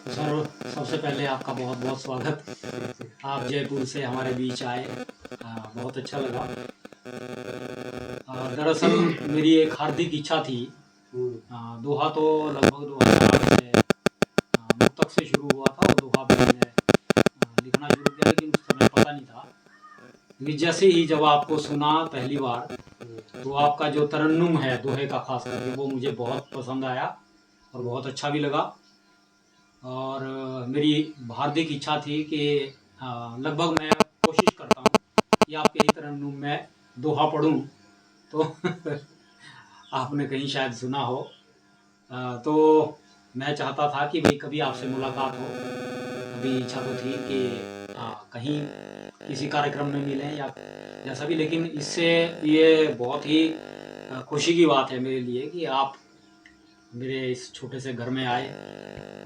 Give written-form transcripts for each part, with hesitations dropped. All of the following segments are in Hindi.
सर, सबसे पहले आपका बहुत बहुत स्वागत। आप जयपुर से हमारे बीच आए, बहुत अच्छा लगा। दरअसल मेरी एक हार्दिक इच्छा थी। दोहा तो लगभग 2008 से मुक्तक से शुरू हुआ था, और दोहा पे मैंने लिखना शुरू किया, लेकिन उस समय पता नहीं था। लेकिन जैसे ही जब आपको सुना पहली बार, तो आपका जो तरन्नुम है दोहे का खास करके, वो मुझे बहुत पसंद आया और बहुत अच्छा भी लगा। और मेरी हार्दिक इच्छा थी कि लगभग मैं कोशिश करता हूँ कि आपके ही तरन्नुम में दोहा पढ़ूँ। तो आपने कहीं शायद सुना हो। तो मैं चाहता था कि भाई कभी आपसे मुलाकात हो। अभी इच्छा तो थी कि कहीं किसी कार्यक्रम में मिलें या जैसा भी, लेकिन इससे ये बहुत ही खुशी की बात है मेरे लिए कि आप मेरे इस छोटे से घर में आए,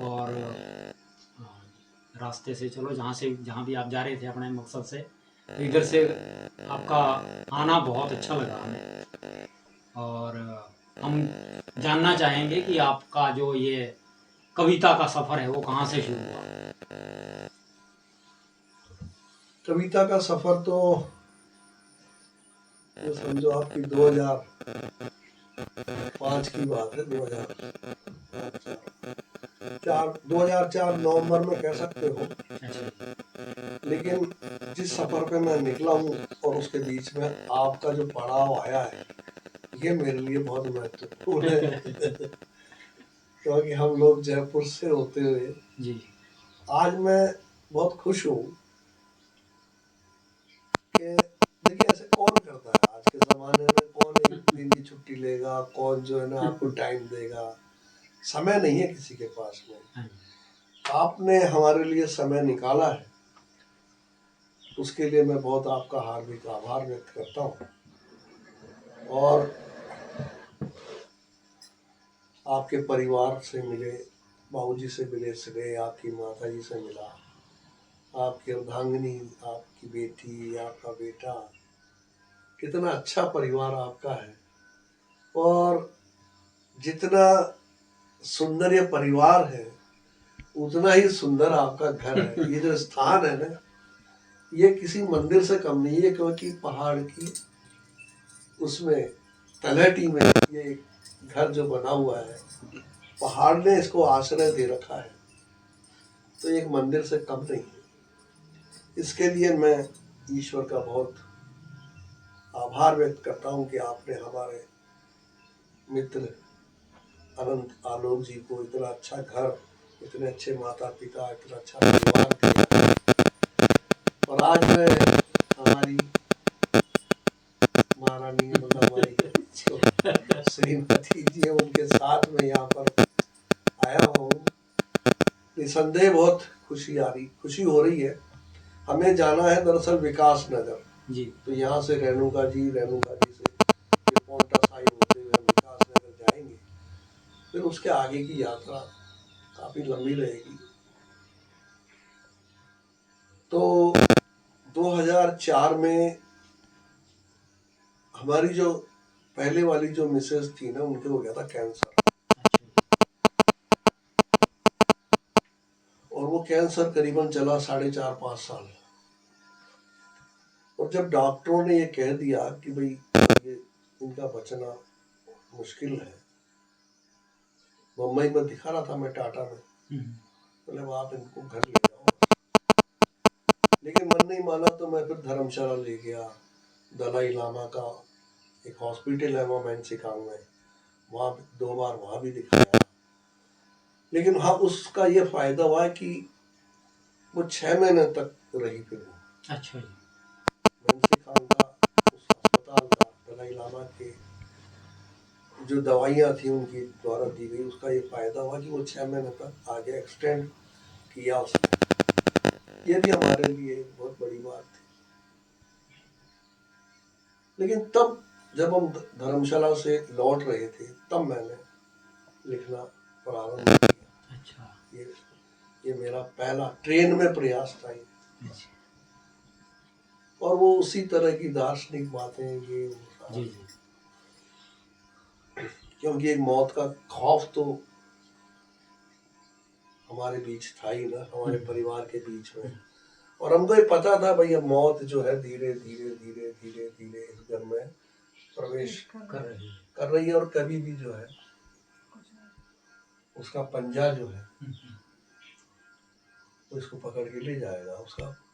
और रास्ते से, चलो जहाँ भी आप जा रहे थे अपने मकसद से, तो इधर से आपका आना बहुत अच्छा लगा हमें। और हम जानना चाहेंगे कि आपका जो ये कविता का सफ़र है वो कहाँ से शुरू हुआ। कविता का सफर तो ये समझो आपकी 2005 की बात है। 2004 नवंबर में कह सकते हो। लेकिन जिस सफर पे मैं निकला हूँ और उसके बीच में आपका जो पड़ाव आया है, ये मेरे लिए बहुत महत्वपूर्ण है। क्योंकि हम लोग जयपुर से होते हुए जी, आज मैं बहुत खुश हूँ कि देखिए ऐसे कौन करता है आज के ज़माने में। कौन एक दिन की छुट्टी लेगा, कौन जो है ना आपको टाइम देगा। समय नहीं है किसी के पास में। आपने हमारे लिए समय निकाला है, उसके लिए मैं बहुत आपका हार्दिक आभार व्यक्त करता हूँ। और आपके परिवार से मिले, बाबूजी से मिले सगे, आपकी माता जी से मिला, आपकी अर्धांगिनी, आपकी बेटी, आपका बेटा, कितना अच्छा परिवार आपका है। और जितना सुंदर ये परिवार है, उतना ही सुंदर आपका घर है। ये जो स्थान है ना, ये किसी मंदिर से कम नहीं है, क्योंकि पहाड़ की उसमें तलहटी में ये घर जो बना हुआ है, पहाड़ ने इसको आश्रय दे रखा है, तो एक मंदिर से कम नहीं है। इसके लिए मैं ईश्वर का बहुत आभार व्यक्त करता हूँ कि आपने हमारे मित्र अनंत आलोक जी को इतना अच्छा घर, इतने अच्छे माता पिता, इतना अच्छा परिवार दिया। और आज मैं हमारी महारानी, मतलब हमारी जो श्रीमती जी है, उनके साथ में यहाँ पर आया हूँ। निसंदेह बहुत खुशी हो रही है। हमें जाना है दरअसल विकास नगर जी, तो यहाँ से रेणुका जी से ये पोंटा साहिब होते हुए हम विकास नगर जाएंगे। फिर उसके आगे की यात्रा काफी लंबी रहेगी। तो 2004 में हमारी जो पहले वाली जो मिसेस थी ना, उनके हो गया था कैंसर। और वो कैंसर करीबन चला 4.5-5 साल। और जब डॉक्टरों ने ये कह दिया कि भाई ये इनका बचना मुश्किल है, मुंबई में दिखा रहा था मैं, टाटा में, मतलब आप इनको घर ले जाओ। लेकिन मन नहीं माना, तो मैं फिर धर्मशाला ले गया। दलाई लामा का एक हॉस्पिटल है वहाँ मेंसिकांग में, वहाँ 2 बार वहाँ भी दिखाया। लेकिन हाँ, उसका ये फायदा हुआ कि वो 6 महीने तक रही। फिर वो अच्छा जी, मेंसिकांग का उस अस्पताल का दलाई लामा के जो दवाइयाँ थी उनकी द्वारा दी गई, उसका ये फायदा हुआ कि वो 6 महीने तक आगे एक्सटेंड किया उसने। ये भी हमारे लिए बहुत बड़ी बात थी। लेकिन तब जब हम धर्मशाला से लौट रहे थे, तब मैंने लिखना प्रारंभ किया। अच्छा, ये मेरा पहला ट्रेन में प्रयास था ये। अच्छा, और वो उसी तरह की दार्शनिक बातें, ये जी जी, क्योंकि एक मौत का खौफ तो हमारे बीच था ही ना, हमारे परिवार के बीच में। और हमको ये पता था भाई अब मौत जो है धीरे धीरे धीरे धीरे धीरे इस घर में प्रवेश कर रही है और कभी भी जो है उसका पंजा जो है वो इसको पकड़ के ले जाएगा।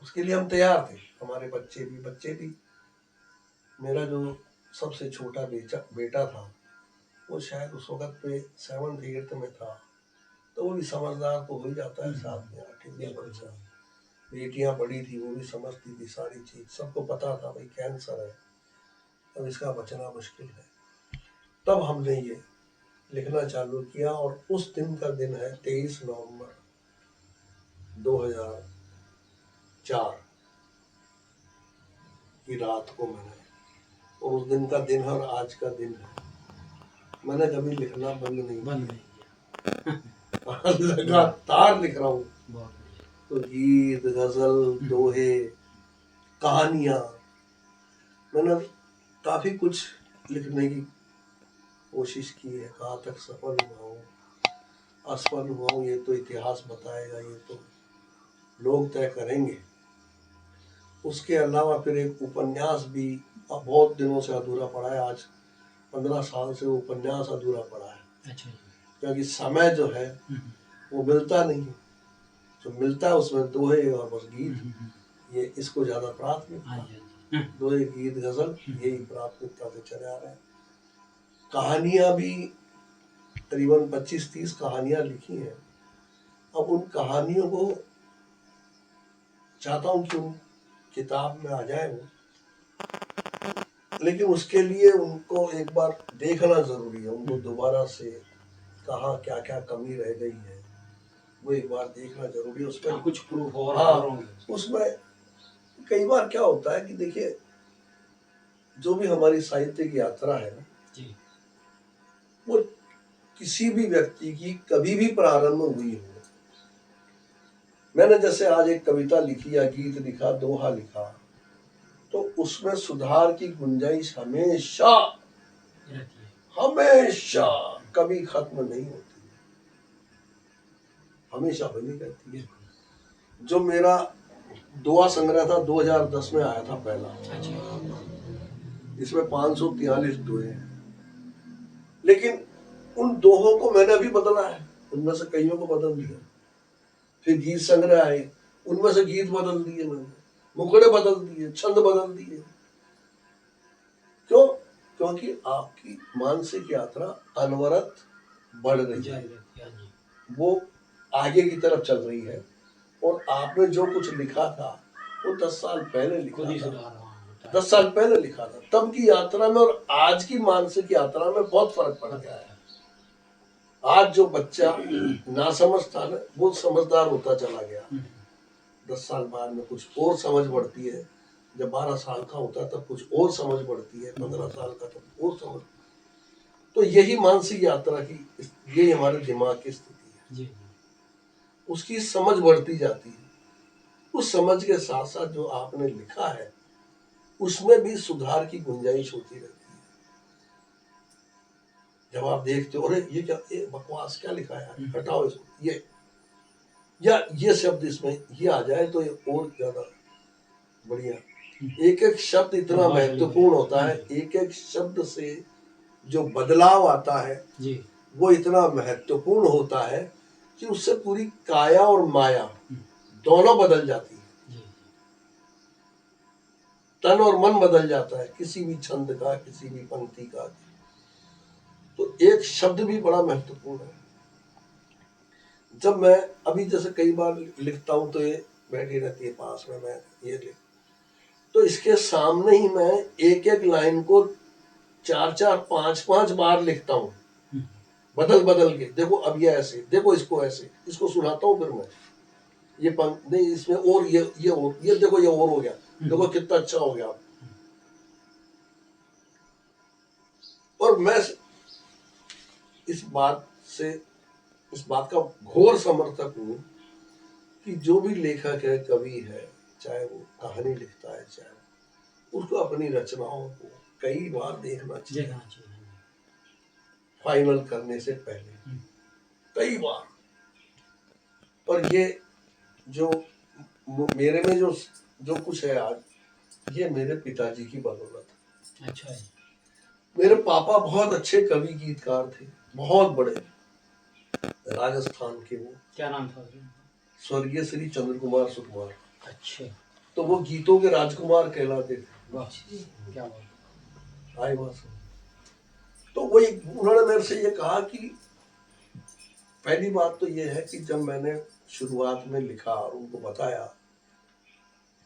उसके लिए हम तैयार थे, हमारे बच्चे भी। मेरा जो सबसे छोटा बेटा था वो शायद उस वक्त पे 7th 8th में था, तो वो भी समझदार तो हो ही जाता है 7 में 8 में बच्चा। बेटियां बड़ी थी, वो भी समझती थी सारी चीज, सबको पता था भाई कैंसर है, अब इसका बचना मुश्किल है। तब हमने ये लिखना चालू किया और उस दिन का दिन है 23 नवंबर 2004 की रात को मैंने, और उस दिन का दिन है और आज का दिन है, मैंने कभी लिखना बंद नहीं किया। लगातार लिख रहा हूँ। तो गीत, गजल, दोहे, कहानियां, मैंने काफी कुछ लिखने की कोशिश की है। कहाँ तक सफल हुआ हूँ, असफल हुआ हूँ, ये तो इतिहास बताएगा, ये तो लोग तय करेंगे। उसके अलावा फिर एक उपन्यास भी अब बहुत दिनों से अधूरा पड़ा है, आज 15 साल से उपन्यास अधूरा पड़ा है। अच्छा। क्योंकि समय जो है वो मिलता नहीं है, जो मिलता है उसमें दोहे और बस गीत, ये इसको ज्यादा प्राथमिकता, दोहे गीत गजल यही प्राथमिकता से चले आ रहे हैं। कहानियां भी करीबन 25-30 कहानियां लिखी हैं। अब उन कहानियों को चाहता हूं कि उन किताब में आ जाए वो, लेकिन उसके लिए उनको एक बार देखना जरूरी है। उनको दोबारा से कहाँ क्या क्या कमी रह गई है वो एक बार देखना जरूरी है। उसमें कुछ प्रूफ और उसमें कई बार क्या होता है कि देखिए, जो भी हमारी साहित्य की यात्रा है ना जी, वो किसी भी व्यक्ति की कभी भी प्रारंभ हुई हो। मैंने जैसे आज एक कविता लिखी या गीत लिखा, दोहा लिखा, तो उसमें सुधार की गुंजाइश हमेशा हमेशा कभी खत्म नहीं होती, हमेशा बनी रहती है। जो मेरा दुआ संग्रह था 2010 में आया था पहला, इसमें 543 दोहे हैं, लेकिन उन दोहों को मैंने अभी बदला है, उनमें से कईयों को बदल दिया। फिर गीत संग्रह आए, उनमें से गीत बदल दिए मैंने, मुखड़े बदल दिए, छंद बदल दिए। क्यों? क्योंकि आपकी मानसिक यात्रा अनवरत बढ़ रही है, वो आगे की तरफ चल रही है। और आपने जो कुछ लिखा था वो 10 साल पहले लिखा था, 10 साल पहले लिखा था, तब की यात्रा में और आज की मानसिक यात्रा में बहुत फर्क पड़ गया है। आज जो बच्चा नासमझ था ना, वो समझदार होता चला गया। 10 साल बाद में कुछ और समझ बढ़ती है, जब 12 साल का होता है तब कुछ और समझ बढ़ती है, 15 साल का तब और समझ। तो यही मानसिक यात्रा की, यही हमारे दिमाग की स्थिति है, उसकी समझ बढ़ती जाती है। उस समझ के साथ साथ जो आपने लिखा है उसमें भी सुधार की गुंजाइश होती रहती है। जब आप देखते हो अरे ये क्या, ये बकवास क्या लिखा है, हटाओ इसको, ये या ये शब्द इसमें ये आ जाए तो ये और ज्यादा बढ़िया। एक एक शब्द इतना महत्वपूर्ण होता है, एक एक शब्द से जो बदलाव आता है वो इतना महत्वपूर्ण होता है कि उससे पूरी काया और माया दोनों बदल जाती है, तन और मन बदल जाता है किसी भी छंद का, किसी भी पंक्ति का। तो एक शब्द भी बड़ा महत्वपूर्ण है। जब मैं अभी जैसे कई बार लिखता हूं तो ये बैठी रहती है पास में, मैं ये लिख, तो इसके सामने ही मैं एक एक लाइन को 4-4 5-5 बार लिखता हूँ, बदल बदल के। देखो अब ये ऐसे, देखो इसको ऐसे, इसको सुनाता हूँ, फिर मैं ये नहीं इसमें और ये और ये देखो ये और हो गया, देखो कितना अच्छा हो गया। और मैं इस बात का घोर समर्थक हूँ कि जो भी लेखक है, कवि है, चाहे वो कहानी लिखता है, चाहे उसको अपनी रचनाओं को कई बार देखना चाहिए फाइनल करने से पहले, कई बार। पर ये जो मेरे में जो जो कुछ है आज, ये मेरे पिताजी की बदौलत है। अच्छा है। मेरे पापा बहुत अच्छे कवि गीतकार थे, बहुत बड़े, राजस्थान के। वो क्या नाम था उसका? स्वर्गीय श्री चंद्र कुमार सुकुमार। अच्छा। तो वो गीतों के राजकुमार कहलाते थे। वाह, क्या बात। आए वहां से। तो वही उन्होंने मेरे से ये कहा कि पहली बात तो ये है कि जब मैंने शुरुआत में लिखा और उनको बताया,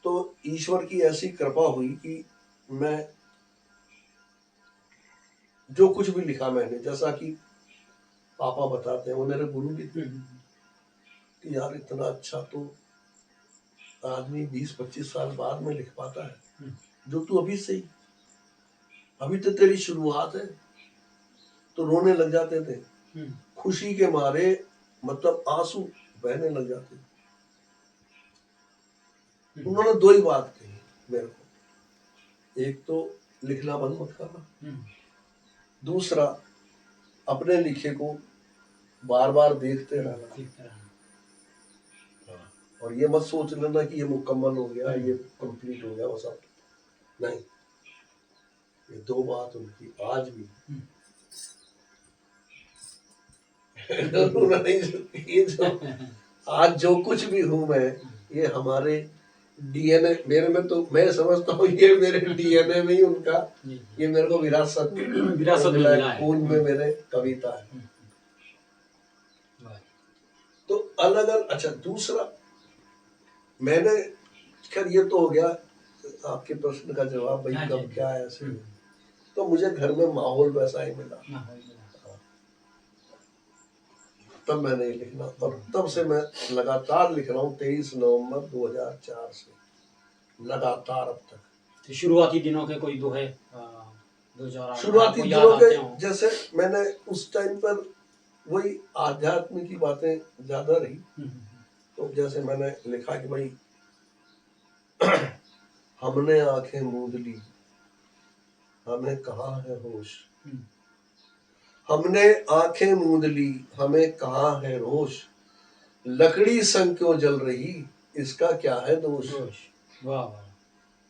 तो ईश्वर की ऐसी कृपा हुई कि मैं जो कुछ भी लिखा मैंने, जैसा कि पापा बताते हैं, वो मेरे गुरु भी थे, कि यार इतना अच्छा तो आदमी 20-25 साल बाद में लिख पाता है, जो तू अभी से ही, अभी तो तेरी शुरुआत है। तो रोने लग जाते थे, खुशी के मारे, मतलब आंसू बहने लग जाते। उन्होंने दो ही बात कही मेरे को, एक तो लिखना बंद मत करना, दूसरा अपने लिखे को बार बार देखते रहना। और ये मत सोच लेना कि ये मुकम्मल हो गया, ये कंप्लीट हो गया, वो सब नहीं। ये दो बात उनकी आज भी ये जो आज जो कुछ भी हूं मैं, ये हमारे डीएनए, मेरे में तो मैं समझता हूँ ये मेरे डीएनए में ही उनका, ये मेरे को विरासत मिला है, खून में मेरे कविता है। तो अलग अलग। अच्छा, दूसरा मैंने, खैर ये तो हो गया आपके प्रश्न का जवाब, भाई कब क्या है ऐसे। तो मुझे घर में माहौल वैसा ही मिला, तब मैंने लिखना, और तब से मैं लगातार लिख रहा हूँ। 23 नवंबर 2004 से लगातार अब तक। तो शुरुआती दिनों के कोई दोहे शुरुआती दिनों के, जैसे मैंने उस टाइम पर वही आध्यात्म की बातें ज्यादा रही, तो जैसे मैंने लिखा कि भाई हमने आंखें मूंद ली, हमें कहाँ है होश, हमने आंखें मूंद ली, हमें कहाँ है होश, लकड़ी संग क्यों जल रही, इसका क्या है दोष। वाह वाह,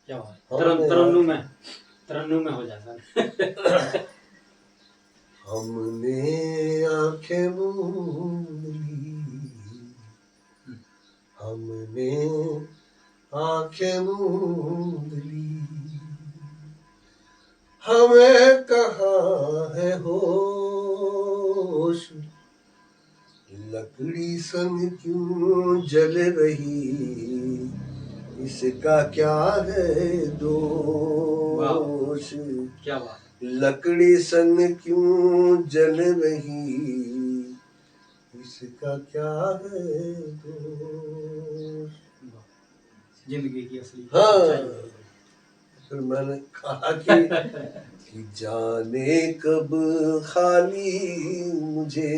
क्या बात। तरन्नुम में हो जाता। हमने आंखें मूंद ली, हमने आंखें मूंद ली, हमें कहाँ है होश, लकड़ी संग क्यों जल रही, इसका क्या है दोष। क्या बात। लकड़ी संग क्यों जल रही, इसका क्या है दोष। जिंदगी की असली। हाँ, फिर मैंने कहा कि जाने कब खाली मुझे,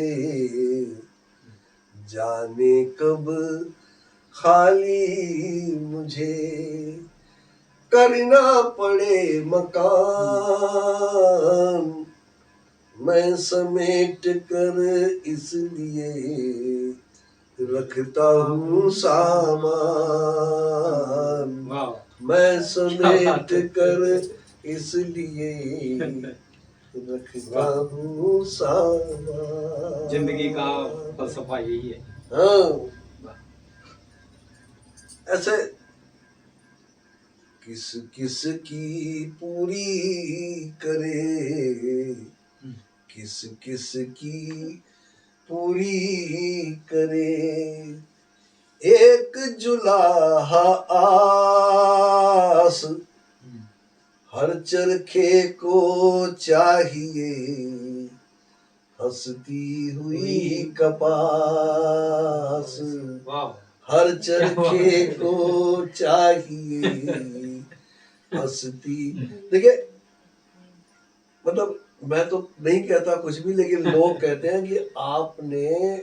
जाने कब खाली मुझे, करना पड़े मकान, मैं समेट कर इसलिए रखता हूँ सामान, मैं समेट कर इसलिए रखता हूँ सामान। जिंदगी का फलसफा यही है। हाँ, ऐसे किस किस की पूरी करे, किस किस की पूरी करे, एक जुलाहा आस हर चरखे को चाहिए, हंसती हुई कपास हर चरखे को चाहिए, हंसती। देखिए, मतलब मैं तो नहीं कहता कुछ भी, लेकिन लोग कहते हैं कि आपने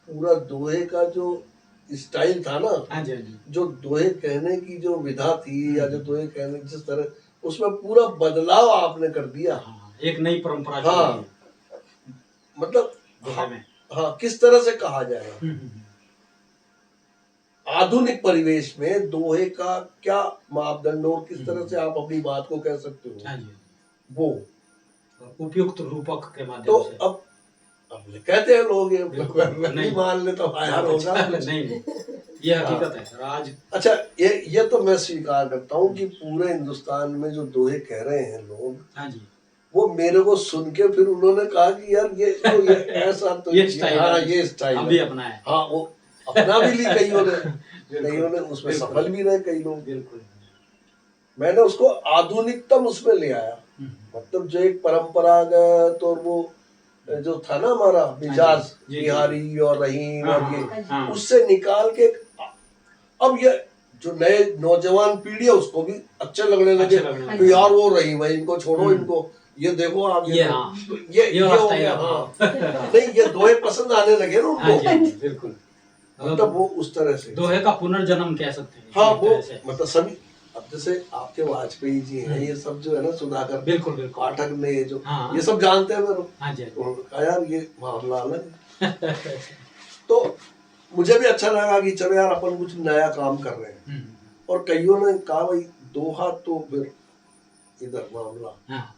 पूरा दोहे का जो स्टाइल था ना, जो दोहे कहने की जो विधा थी, या जो दोहे कहने जिस तरह, उसमें पूरा बदलाव आपने कर दिया। एक नई परंपरा। हाँ, मतलब हाँ, किस तरह से कहा जाए। आधुनिक परिवेश में दोहे का क्या मापदंड और किस तरह से आप अपनी बात को कह सकते हो, हाँ जी, वो उपयुक्त रूपक के तो माध्यम से। अब कहते हैं लोग, ये बिल्कुल, नहीं मान ले तो हायर होगा अच्छा, नहीं, ये हकीकत है सर आज। अच्छा, ये तो मैं स्वीकार करता हूँ कि पूरे हिंदुस्तान में जो दोहे कह रहे हैं लोग, हाँ जी, वो मेरे को सुन के फिर उन्होंने कहा कि यार ये ऐसा तो ये स्टाइल हाँ, है, ये स्टाइल हम भी है। अपनाए। हाँ, वो अपना भी ली कईयों ने, बिल्कुल, कईयों ने उसमें बिल्कुल, सफल भी रहे कई लोग। बिल्कुल। मैंने उसको आधुनिकतम उसमें ले आया, मतलब जो एक परंपरागत और वो जो था ना हमारा मिजाज, जी, जी, बिहारी और रहीम हाँ, और हाँ, हाँ। उससे निकाल के अब ये जो नए नौजवान पीढ़ी है उसको भी अच्छे लगने लगे अच्छे लगने कि लगे। यार वो रहीम है, इनको छोड़ो, इनको ये देखो आप, ये देखो। हाँ, तो ये वाला हो स्टाइल गया। है, हाँ, हाँ। नहीं, ये दोहे पसंद आने लगे ना हाँ उनको, जी, हाँ जी, बिल्कुल। मतलब वो उस तरह से दोहे का पुनर्जन्म कह सकते हैं हाँ, एक वो तरह से। मतलब सभी, अब जैसे आपके वाजपेयी जी हैं, ये सब जो है ना सुधाकर बिल्कुल, बिल्कुल। पाठक ने जो हाँ। ये सब जानते हैं मेरे हाँ जी, हाँ जी। उन्होंने कहा यार ये मामला अलग है। तो मुझे भी अच्छा लगा कि चलो यार अपन कुछ नया काम कर रहे हैं। और कईयों ने कहा भाई दोहा तो फिर इधर मामला हाँ।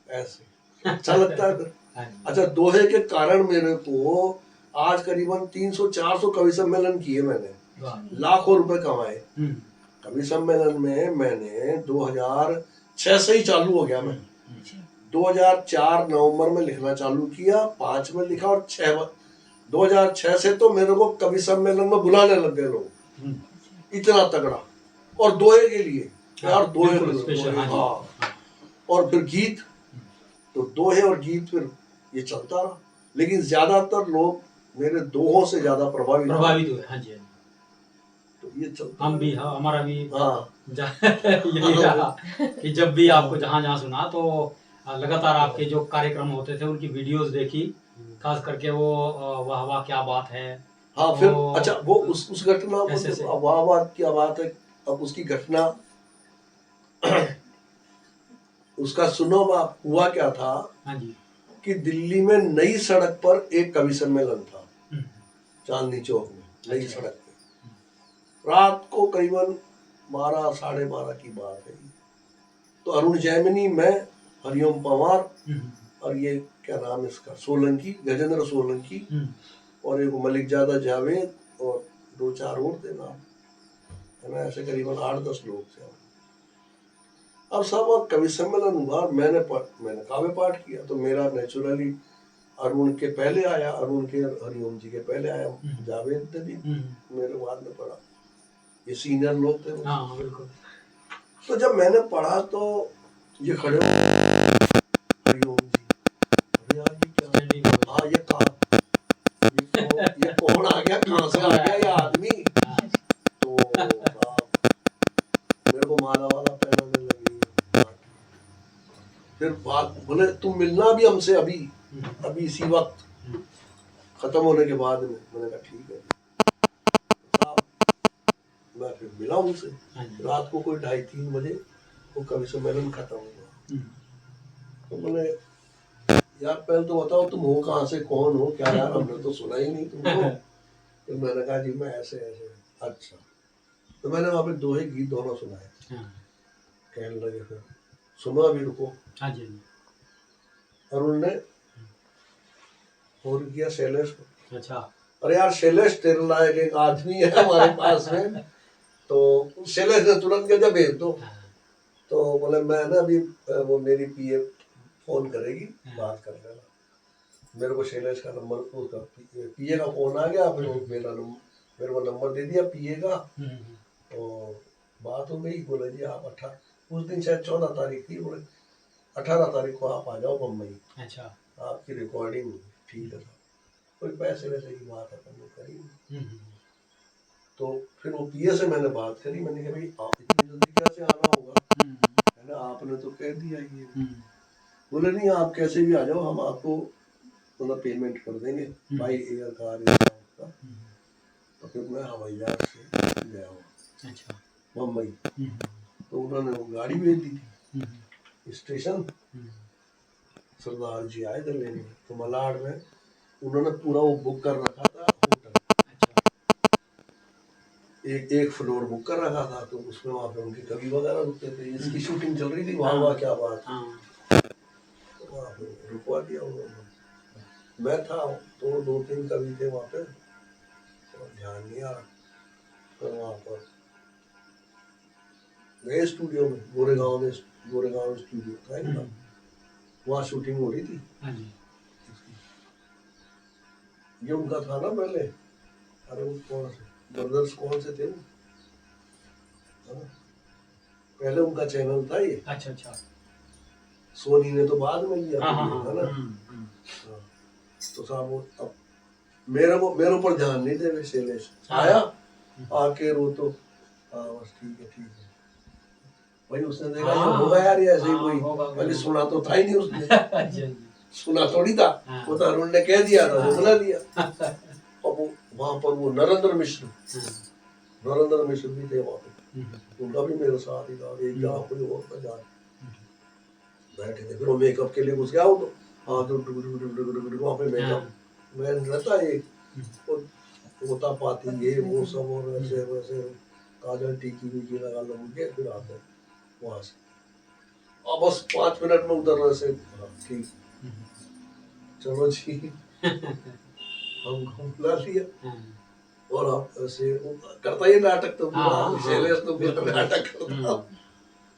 ऐसे अच्छा लगता है फिर। हाँ जी। अच्छा, दोहे के कारण मेरे को आज करीबन 300-400 कवि सम्मेलन किए मैंने, वाह। लाखों रुपए कमाए। कवि सम्मेलन में मैंने 2006 से ही चालू हो गया मैं। 2004 नवंबर में लिखना चालू किया, 5 में लिखा और 2006 से तो मेरे को कवि सम्मेलन में बुलाने लग गए लोग, इतना तगड़ा। और दोहे के लिए यार, दोहे बिल्कुल स्पेशल। हाँ जी। हाँ, और फिर गीत, तो दोहे और गीत फिर ये चलता रहा, लेकिन ज्यादातर लोग मेरे दोहों से ज्यादा प्रभावित हुए। हाँ जी, हाँ जी। तो ये चलता हम भी, हाँ, हमारा भी हाँ यही रहा कि जब भी आपको जहाँ जहाँ सुना तो लगातार आपके जो कार्यक्रम होते थे उनकी वीडियोस देखी, खास करके वो वाह वाह क्या बात है। हाँ, फिर वो अच्छा, वो उस घटना को ऐसे से। अब वाह वाह क्या बात है, अब उसकी घटना उसका सुनो बाप, हुआ क्या था हाँ जी। कि दिल्ली में नई सड़क पर एक कवि सम्मेलन था, चांदनी चौक में नई अच्छा। सड़क पे। रात को करीबन 12 साढ़े 12 की बात है। तो अरुण जैमिनी, मैं, हरिओम पवार और ये क्या नाम है इसका, सोलंकी, गजेंद्र सोलंकी, और एक मलिकजादा जावेद और 2-4 और थे नाम, है ना, ऐसे करीबन 8-10 लोग थे। अब सब कवि सम्मेलन हुआ, मैंने काव्य पाठ किया, तो मेरा नेचुरली अरुण के पहले आया, अरुण के हरिओम जी के पहले आया, जावेद ने भी मेरे बाद में पढ़ा, ये सीनियर लोग थे। हाँ, बिल्कुल। तो जब मैंने पढ़ा तो ये खड़े हरिओम जी, अरे यार ये क्या, हाँ ये कहा, ये कौन आ गया, कहाँ से आ गया ये आदमी। तो मेरे को माला वाला पहनाने लगी। फिर बात बोले तुम मिलना भी हमसे अभी अभी इसी वक्त खत्म होने के बाद में। मैंने कहा ठीक है साहब। मैं फिर मिला उनसे, रात को कोई 2:30-3 बजे वो कवि सम्मेलन खत्म हुआ। तो बोले यार पहले तो बताओ तुम हो कहाँ से, कौन हो, क्या यार, हमने तो सुना ही नहीं तुमको। तो मैंने कहा जी मैं ऐसे ऐसे। अच्छा, तो मैंने वहाँ पे दोहे गीत दोनों सुनाए। कहने लगे फिर सुनो अभी रुको। हाँ जी। अरुण ने फोन किया शैलेश को। अच्छा। अरे यार शैलेश तेरे लायक एक आदमी है हमारे पास में। तो शैलेश ने तुरंत कहा भेज दो। तो बोले मैं ना अभी वो मेरी पीए फोन करेगी, बात कर लेना। मेरे को शैलेश का नंबर, उसका पीए का फोन आ गया, फिर मेरे को नंबर दे दिया पीए का। तो बात हो गई। बोले जी आप उस दिन शायद 14 तारीख थी, बोले 18 तारीख को आप आ जाओ बम्बई। अच्छा, आपकी रिकॉर्डिंग। ठीक है, कोई पैसे वैसे की बात है करने करी। तो फिर वो पीए से मैंने बात करी, मैंने कहा भाई आप इतनी जल्दी कैसे आना होगा, है ना, आपने तो कह दिया ये। बोले नहीं आप कैसे भी आ जाओ, हम आपको मतलब पेमेंट कर देंगे बाई एयर का। तो फिर मैं हवाई जहाज से गया हूँ मुंबई। तो उन्होंने वो गाड़ी भेज दी थी स्टेशन, सरदार जी आए थे लेने। तो मलाड में उन्होंने पूरा वो बुक कर रखा था होटल। एक फ्लोर बुक कर रखा था, तो उसमें वहाँ पे उनके कवि वगैरह रुकते थे। इसकी शूटिंग चल रही थी, वाह क्या बात है, हाँ तो वहाँ पे रुकवा दिया उन्होंने। मैं था तो 2-3 कवि थे वहाँ पे, और ध्यान नहीं आ रहा। तो वहाँ पर गए स्टूडियो में, गोरेगांव स्टूडियो था इनका, वहाँ शूटिंग हो रही थी। हाँ जी ये उनका था ना पहले, अरे वो कौन से ब्रदर्स कौन से थे वो, है ना? पहले उनका चैनल था ये, अच्छा अच्छा सोनी ने तो बाद में लिया, हाँ हाँ है ना? हाँ हाँ। तो साहब वो अब मेरे ऊपर ध्यान नहीं दे, शैलेश आया आके रो तो हाँ बस ठीक है भाई, उसने देखा ये होगा यार, ये ऐसे ही कोई, पहले सुना तो था ही नहीं उसने सुना थोड़ी था, वो तो अरुण ने कह दिया था, वो बुला लिया। और वो वहां पर वो नरेंद्र मिश्र भी थे वहां पे, उनका भी मेरे साथ ही था, एक जहाँ कोई और का जान बैठे थे। फिर वो मेकअप के लिए घुस गया, वो तो हाँ तो वहाँ पे मेकअप मैं रहता एक पोता पाती ये वो सब, और ऐसे वैसे काजल टीकी वीकी लगा लो मुझे, फिर आते वहां से, और बस 5 मिनट में उधर रहे से, ठीक चलो जी हम बुला लिया। और आप ऐसे करता ही नाटक, तो शैलेश तो नाटक करता,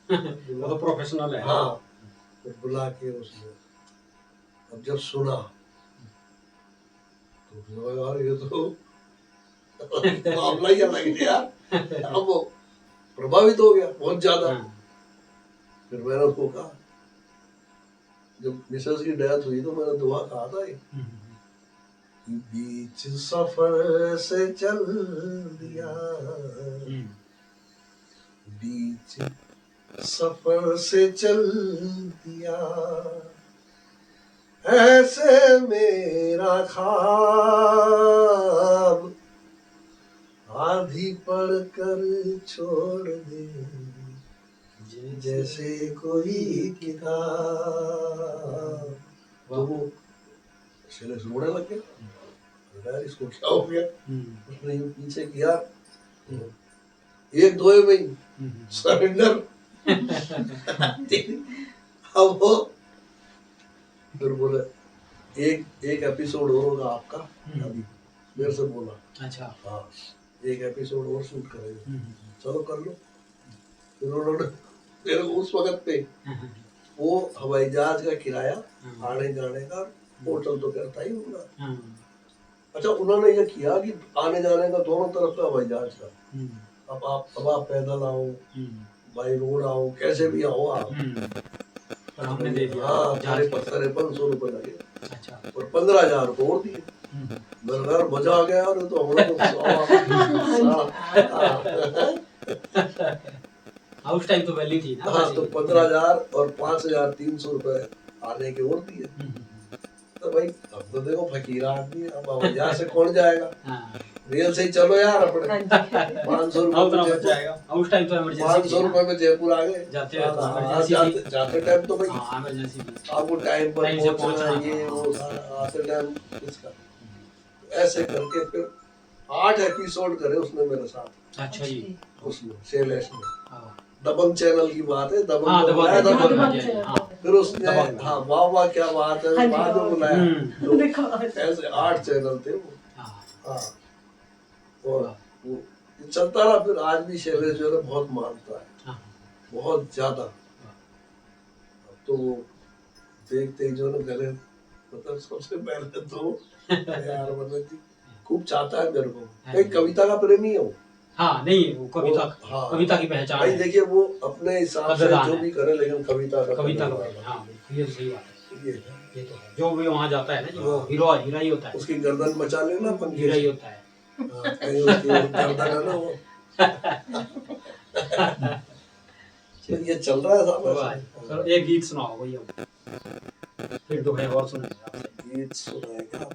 वो तो प्रोफेशनल है। हाँ तो बुला के उसने अब जब सुना तो यार ये तो मामला ही अलग है यार। अब वो प्रभावित हो गया बहुत ज्यादा। फिर मैंने उसको कहा, जब मिसेस की डेथ हुई तो मैंने दुआ कहा था कि बीच सफर से चल दिया, बीच सफर से चल दिया, ऐसे मेरा ख्वाब आधी पढ़ कर छोड़ दे, जैसे कोई किताब। तो वो शैलेश रोने लग गया, यार इसको क्या हो गया। उसने यूं पीछे किया, 1-2 में ही सरेंडर। अब वो फिर बोले एक एपिसोड और होगा आपका, अभी मेरे से बोला, अच्छा हाँ एक एपिसोड और शूट करेंगे, चलो कर लो। फिर उन्होंने फिर उस वक्त पे वो हवाई जहाज का किराया आने जाने का, होटल तो करता ही होगा। अच्छा उन्होंने ये किया कि आने जाने का दोनों तरफ का हवाई जहाज का, अब आप पैदल आओ बाई रोड आओ, कैसे भी आओ आप, हमने दे दिया। हाँ 5300 रुपए लगे, अच्छा और 15,000 रुपए और दिए। मेरे यार मजा आ गया यार, तो हम लोग उस टाइम तो वैली थी ना। हाँ तो 15,000 और 5,300 रुपए आने के और दिए। तो भाई अब तो देखो फकीर आदमी, अब यहाँ से कौन जाएगा, रेल से ही चलो यार अपने। 500 रुपए जाएगा उस टाइम तो इमरजेंसी, 500 रुपए में जयपुर आ गए जाते टाइम तो भाई आपको टाइम पर पहुंचना, ये वो आते टाइम इसका। ऐसे करके फिर 8 एपिसोड करे उसने मेरे साथ। अच्छा जी उसमें शैलेश ने, दबंग चैनल की बात है, दबंग फिर उसने हाँ वाह क्या बात है बाद में बुलाया। ऐसे 8 चैनल थे वो। हाँ और वो चलता रहा। फिर आज भी शैलेश जो है बहुत मानता है, बहुत ज्यादा। तो देखते ही जो है गले, मतलब सबसे पहले तो यार मतलब जी खूब चाहता है मेरे को, एक कविता का प्रेमी है वो। हाँ नहीं वो कविता, हाँ कविता की पहचान भाई देखिए, वो अपने हिसाब से जो भी करे, लेकिन कविता का हाँ ये तो सही बात है। ये तो है, जो भी वहाँ जाता है ना जी वो हीरा ही होता है, उसकी गर्दन बचा लेना हीरा ही होता है। कहीं उसकी गर्दन है ना वो। ये चल रहा है साहब। एक गीत सुनाओ भैया, फिर तो और सुनेंगे। गीत सुनाएगा